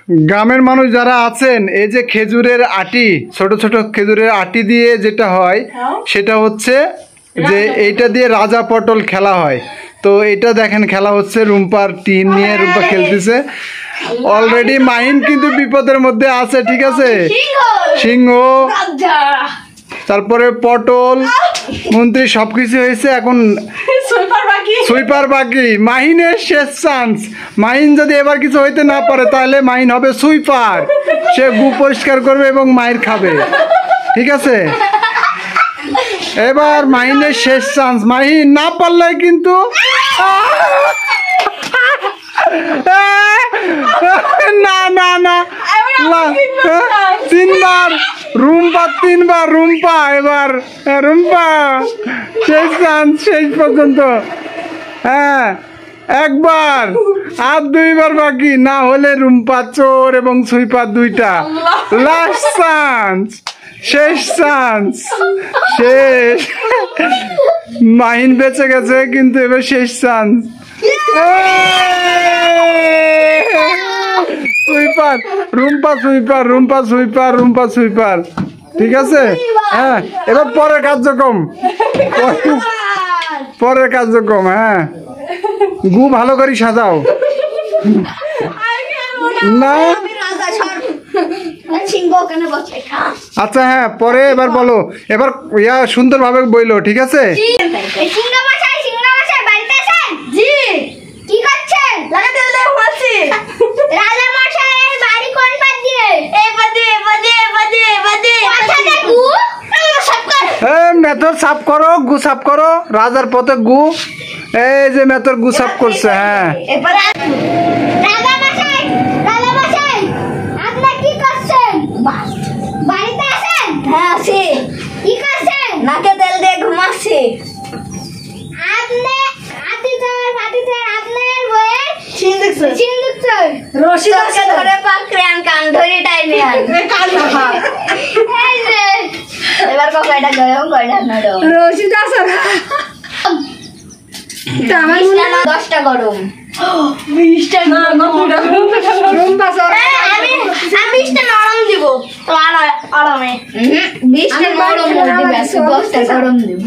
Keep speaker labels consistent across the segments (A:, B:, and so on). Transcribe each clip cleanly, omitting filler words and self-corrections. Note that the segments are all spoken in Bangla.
A: গ্রামের মানুষ যারা আছেন এই যে খেজুরের আটি ছোট ছোট খেজুরের আটি দিয়ে যেটা হয় সেটা হচ্ছে যে এইটা দিয়ে রাজা পটল খেলা হয়। তো এটা দেখেন খেলা হচ্ছে, রুম্পার টিম নিয়ে রুম্পা খেলতেছে। অলরেডি মাহিন কিন্তু বিপদের মধ্যে আছে, ঠিক আছে। সিংহ, তারপরে পটল, মন্ত্রী সবকিছু হয়েছে, এখন সুইপার বাকি। মাহিনের শেষ চান্স। মাহিন যদি এবার কিছু হইতে না পারে তাহলে মাহিন হবে সুইপার, সে গু পরিষ্কার করবে এবং মাইর খাবে, ঠিক আছে। এবার মাহিনের শেষ চান্স, মাহিন না পারলে কিন্তু না না না, তিনবার রুম্পা, তিনবার রুম্পা, এবার রুম্পা শেষ চান্স, শেষ পর্যন্ত। হ্যাঁ একবার আর দুইবার বাকি, না হলে রুম্পা চোর এবং সুইপার দুইটা। লাস্ট চান্স, শেষ চান্স, শেষ। মাহিন বেঁচে গেছে কিন্তু এবার শেষ chance. Sweeper, Rumpa sweeper, Rumpa sweeper, Rumpa sweeper, ঠিক আছে। হ্যাঁ এবার পরের কার্যক্রম, পরের কার্যক্রম। হ্যাঁ গু ভালো করে সাজাও। না আচ্ছা হ্যাঁ পরে এবার বলো, এবার ইয়া সুন্দরভাবে বইলো, ঠিক আছে। মেথর সাফ করো, গু সাফ করো, রাজার পথে গু। এই যে মেথর গু সাফ করছে। হ্যাঁ
B: নাকে তেল দিয়ে ঘুমাচ্ছি। এবার কয়টা গরম কয়টা নরম, রশিদ আছে 10টা গরম, 20টা আমি 20টা নরম দিব তো আরামে। 20টা নরম দিবে, 10টা গরম দিব।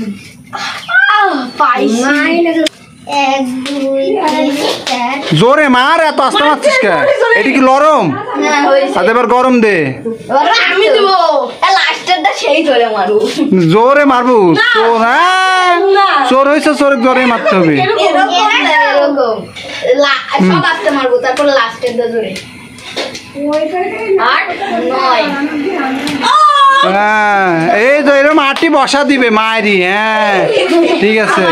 A: জোরে মার, এত আস্তে মারছিস কে? এটি কি লরম? আচ্ছা এবার গরম দে।
B: আমি দিব লাস্টেরটা সেই জোরে মারু,
A: জোরে মারবো। চোর, হ্যাঁ চোর হয়েছে, চোর জোরে মারতে হবে।
B: এরকম সব আস্তে মারবো, তারপর লাস্টেরটা জোরে। 8 9
A: হ্যাঁ এই তো এরকম আটি বসা দিবে মায়েরই। হ্যাঁ ঠিক আছে।